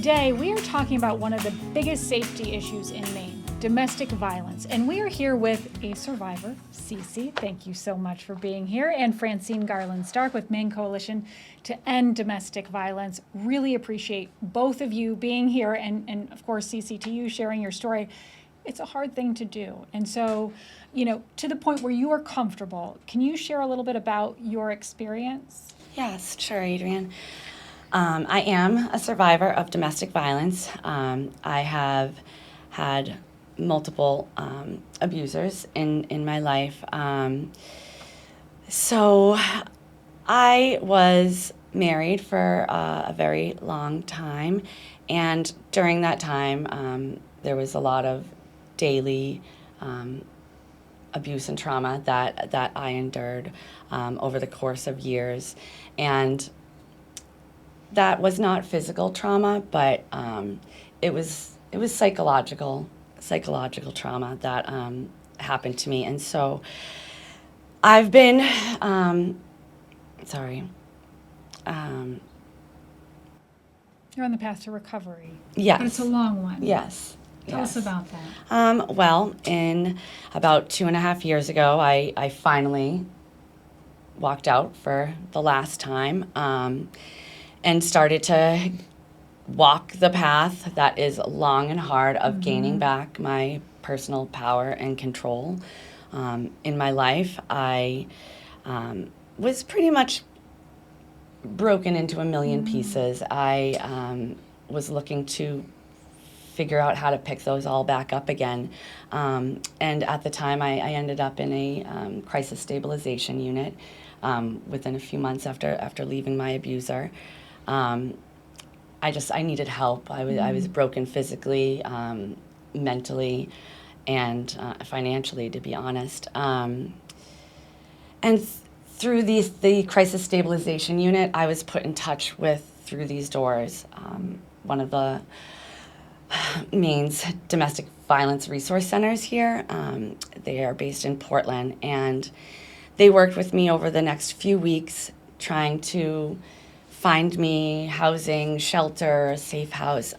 Today, we are talking about one of the biggest safety issues in Maine, domestic violence. And we are here with a survivor, Cece. Thank you so much for being here. And Francine Garland-Stark with Maine Coalition to End Domestic Violence. Really appreciate both of you being here. And of course, Cece, to you sharing your story. It's a hard thing to do. And so, to the point where you are comfortable, can you share a little bit about your experience? Yes, sure, Adrienne. I am a survivor of domestic violence. I have had multiple abusers in my life. So I was married for a very long time, and during that time, there was a lot of daily abuse and trauma that I endured over the course of years. And that was not physical trauma, but it was psychological trauma that happened to me. And so I've been You're on the path to recovery. Yes. But it's a long one. Yes. Tell us about that. Well, in about 2.5 years ago, I finally walked out for the last time and started to walk the path that is long and hard of gaining back my personal power and control in my life. I was pretty much broken into a million pieces. I was looking to figure out how to pick those all back up again. And at the time, I ended up in a crisis stabilization unit within a few months after leaving my abuser. I needed help. I was broken physically, mentally, and financially, to be honest. And through the crisis stabilization unit, I was put in touch with, through these doors, one of the Maine's domestic violence resource centers here. They are based in Portland, and they worked with me over the next few weeks trying to find me housing, shelter, a safe house.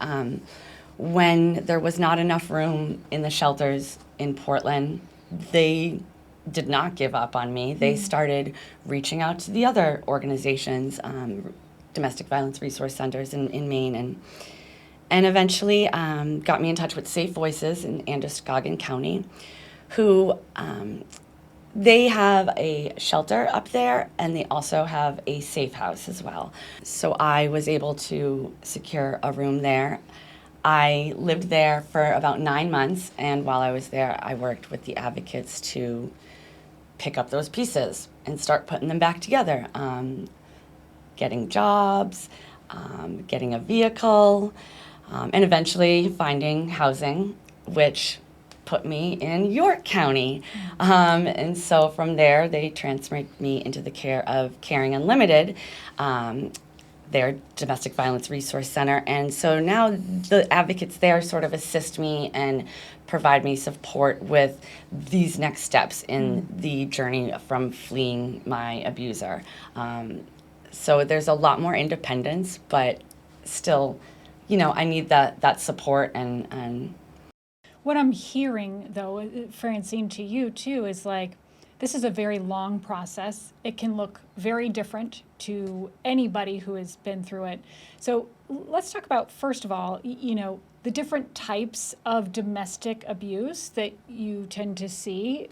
When there was not enough room in the shelters in Portland, they did not give up on me. They started reaching out to the other organizations, domestic violence resource centers in Maine, and eventually got me in touch with Safe Voices in Androscoggin County, who they have a shelter up there, and they also have a safe house as well. So I was able to secure a room there. I lived there for about 9 months, and while I was there, I worked with the advocates to pick up those pieces and start putting them back together. Getting jobs, getting a vehicle, and eventually finding housing, which put me in York County. And so from there, they transferred me into the care of Caring Unlimited, their domestic violence resource center. And so now the advocates there sort of assist me and provide me support with these next steps in the journey from fleeing my abuser. So there's a lot more independence, but still, I need that support and What I'm hearing, though, Francine, to you too, is this is a very long process. It can look very different to anybody who has been through it. So let's talk about, first of all, the different types of domestic abuse that you tend to see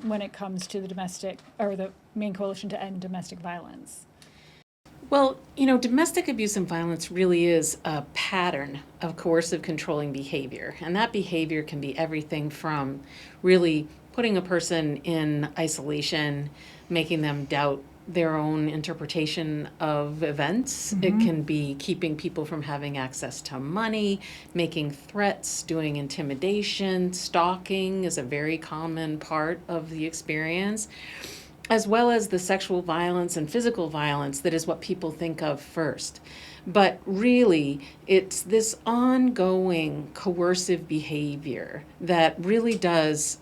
when it comes to the Maine Coalition to End Domestic Violence. Well, domestic abuse and violence really is a pattern of coercive controlling behavior. And that behavior can be everything from really putting a person in isolation, making them doubt their own interpretation of events. It can be keeping people from having access to money, making threats, doing intimidation, stalking is a very common part of the experience, as well as the sexual violence and physical violence that is what people think of first. But really, it's this ongoing coercive behavior that really does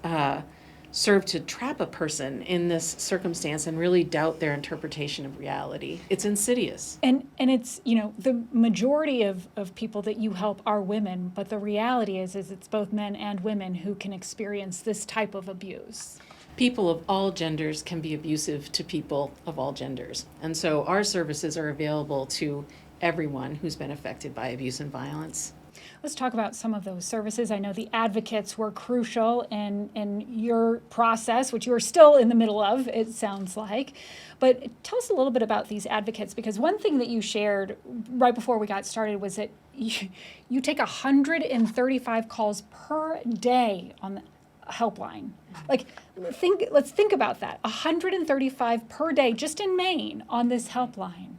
serve to trap a person in this circumstance and really doubt their interpretation of reality. It's insidious. And it's, the majority of people that you help are women, but the reality is it's both men and women who can experience this type of abuse. People of all genders can be abusive to people of all genders. And so our services are available to everyone who's been affected by abuse and violence. Let's talk about some of those services. I know the advocates were crucial in your process, which you are still in the middle of, it sounds like. But tell us a little bit about these advocates, because one thing that you shared right before we got started was that you take 135 calls per day on the helpline. Let's think about that. 135 per day just in Maine on this helpline.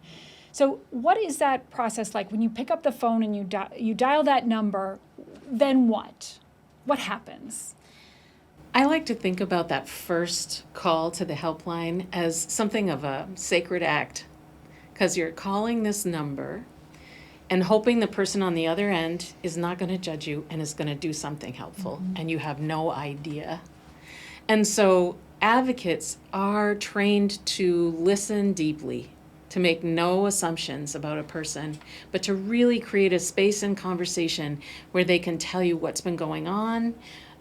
So what is that process like when you pick up the phone and you dial that number? Then what? What happens? I like to think about that first call to the helpline as something of a sacred act, because you're calling this number and hoping the person on the other end is not going to judge you and is going to do something helpful, and you have no idea. And so advocates are trained to listen deeply, to make no assumptions about a person, but to really create a space and conversation where they can tell you what's been going on,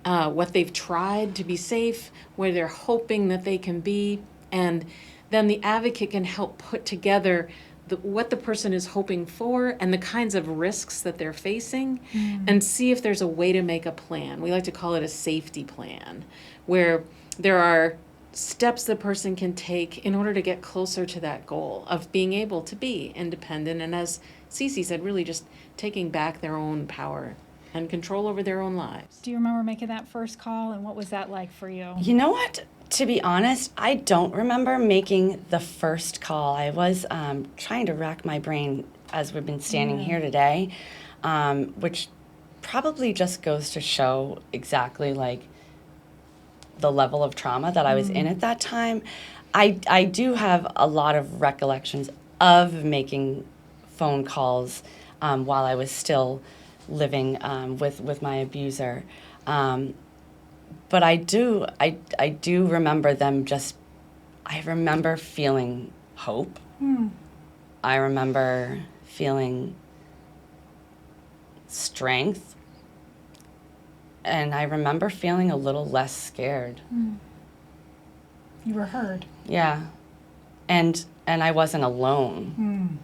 what they've tried to be safe, where they're hoping that they can be, and then the advocate can help put together what the person is hoping for and the kinds of risks that they're facing, and see if there's a way to make a plan. We like to call it a safety plan, where there are steps the person can take in order to get closer to that goal of being able to be independent, and as Cece said, really just taking back their own power and control over their own lives. Do you remember making that first call, and what was that like for you? You know what? To be honest, I don't remember making the first call. I was trying to rack my brain as we've been standing here today, which probably just goes to show exactly the level of trauma that I was in at that time. I do have a lot of recollections of making phone calls while I was still living with my abuser. But I do remember them I remember feeling hope. I remember feeling strength. And I remember feeling a little less scared. You were heard. Yeah. And I wasn't alone.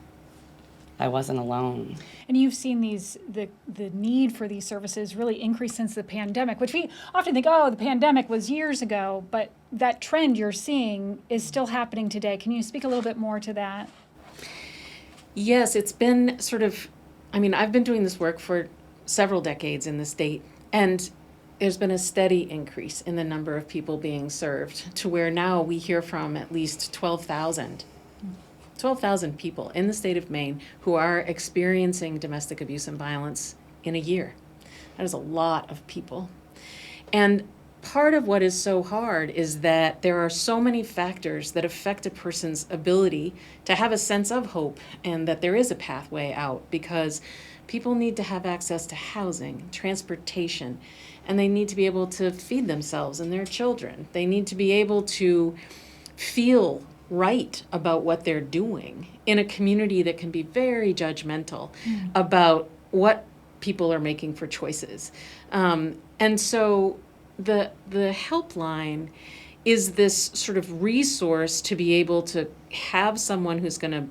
I wasn't alone. And you've seen the need for these services really increase since the pandemic, which we often think, oh, the pandemic was years ago, but that trend you're seeing is still happening today. Can you speak a little bit more to that? Yes, it's been I've been doing this work for several decades in the state, and there's been a steady increase in the number of people being served, to where now we hear from at least 12,000 people in the state of Maine who are experiencing domestic abuse and violence in a year. That is a lot of people. And part of what is so hard is that there are so many factors that affect a person's ability to have a sense of hope and that there is a pathway out, because people need to have access to housing, transportation, and they need to be able to feed themselves and their children. They need to be able to feel right about what they're doing in a community that can be very judgmental about what people are making for choices. And so the helpline is this sort of resource to be able to have someone who's going to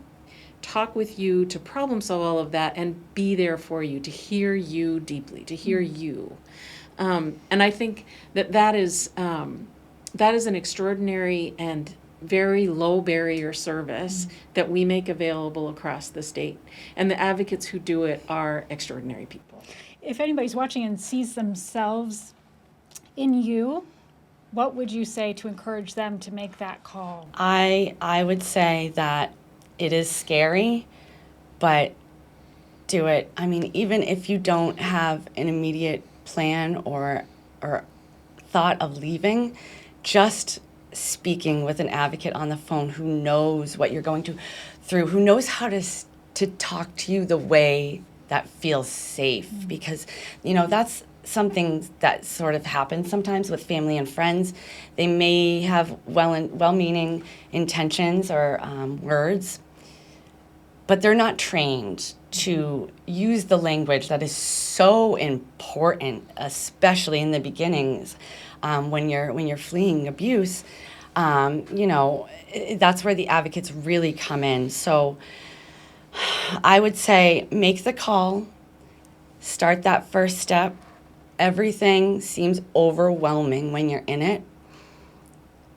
talk with you, to problem solve all of that, and be there for you, to hear you deeply, to hear you. And I think that is an extraordinary and very low barrier service that we make available across the state. And the advocates who do it are extraordinary people. If anybody's watching and sees themselves in you, what would you say to encourage them to make that call? I would say that it is scary, but do it. I mean, even if you don't have an immediate plan or thought of leaving, just speaking with an advocate on the phone who knows what you're going through, who knows how to talk to you the way that feels safe, because that's something that sort of happens sometimes with family and friends. They may have well-meaning intentions or words, but they're not trained to use the language that is so important, especially in the beginnings, when you're fleeing abuse. That's where the advocates really come in. So I would say make the call, start that first step. Everything seems overwhelming when you're in it,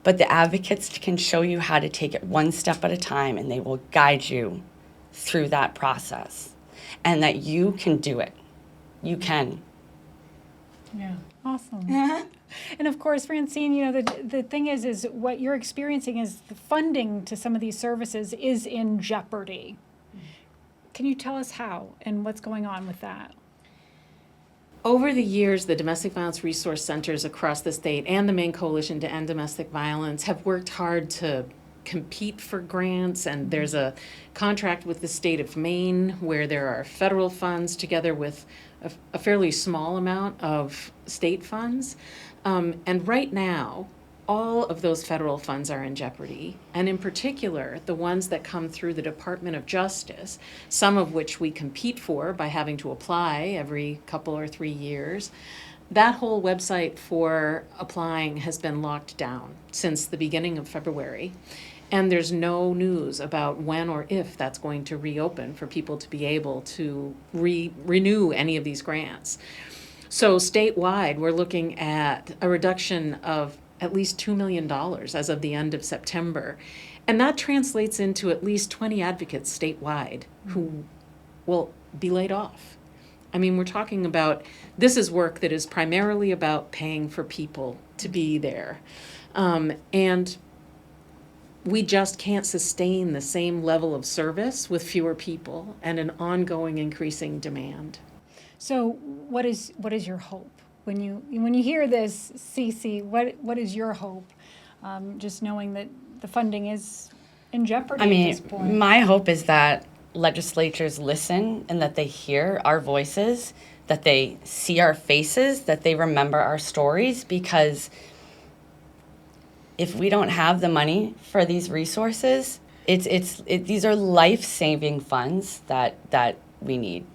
but the advocates can show you how to take it one step at a time, and they will guide you through that process, and that you can do it. You can. Yeah, awesome. And of course, Francine, the thing is what you're experiencing is the funding to some of these services is in jeopardy. Can you tell us how and what's going on with that? Over the years, the domestic violence resource centers across the state and the Maine Coalition to End Domestic Violence have worked hard to compete for grants, and there's a contract with the state of Maine where there are federal funds together with a fairly small amount of state funds. And right now, all of those federal funds are in jeopardy, and in particular, the ones that come through the Department of Justice, some of which we compete for by having to apply every couple or 3 years. That whole website for applying has been locked down since the beginning of February, and there's no news about when or if that's going to reopen for people to be able to renew any of these grants. So statewide, we're looking at a reduction of at least $2 million as of the end of September. And that translates into at least 20 advocates statewide who will be laid off. I mean, we're talking about, this is work that is primarily about paying for people to be there. And we just can't sustain the same level of service with fewer people and an ongoing increasing demand. So what is your hope? When you hear this, Cece, what is your hope? Just knowing that the funding is in jeopardy at this point. My hope is that legislatures listen and that they hear our voices, that they see our faces, that they remember our stories, because if we don't have the money for these resources, these are life-saving funds that we need.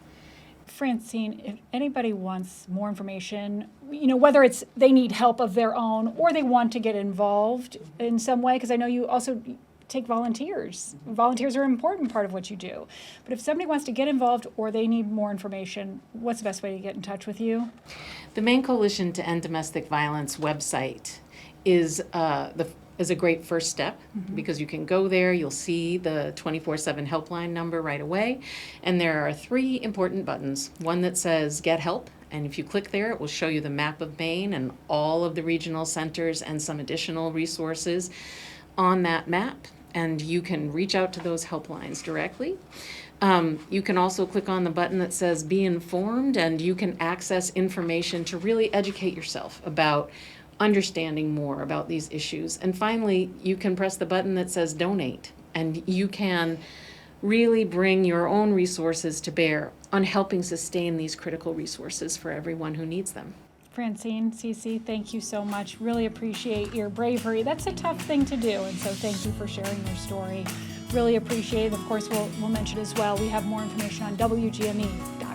Francine, if anybody wants more information, whether it's they need help of their own or they want to get involved in some way, because I know you also take volunteers. Volunteers are an important part of what you do. But if somebody wants to get involved or they need more information, what's the best way to get in touch with you? The Maine Coalition to End Domestic Violence website is a great first step, because you can go there, you'll see the 24/7 helpline number right away, and there are 3 important buttons. One that says Get Help, and if you click there, it will show you the map of Maine and all of the regional centers and some additional resources on that map, and you can reach out to those helplines directly. You can also click on the button that says Be Informed, and you can access information to really educate yourself about understanding more about these issues. And finally, you can press the button that says Donate, and you can really bring your own resources to bear on helping sustain these critical resources for everyone who needs them. Francine, Cece, thank you so much. Really appreciate your bravery. That's a tough thing to do, and so thank you for sharing your story. Really appreciate it. Of course, we'll mention as well, we have more information on WGME.com.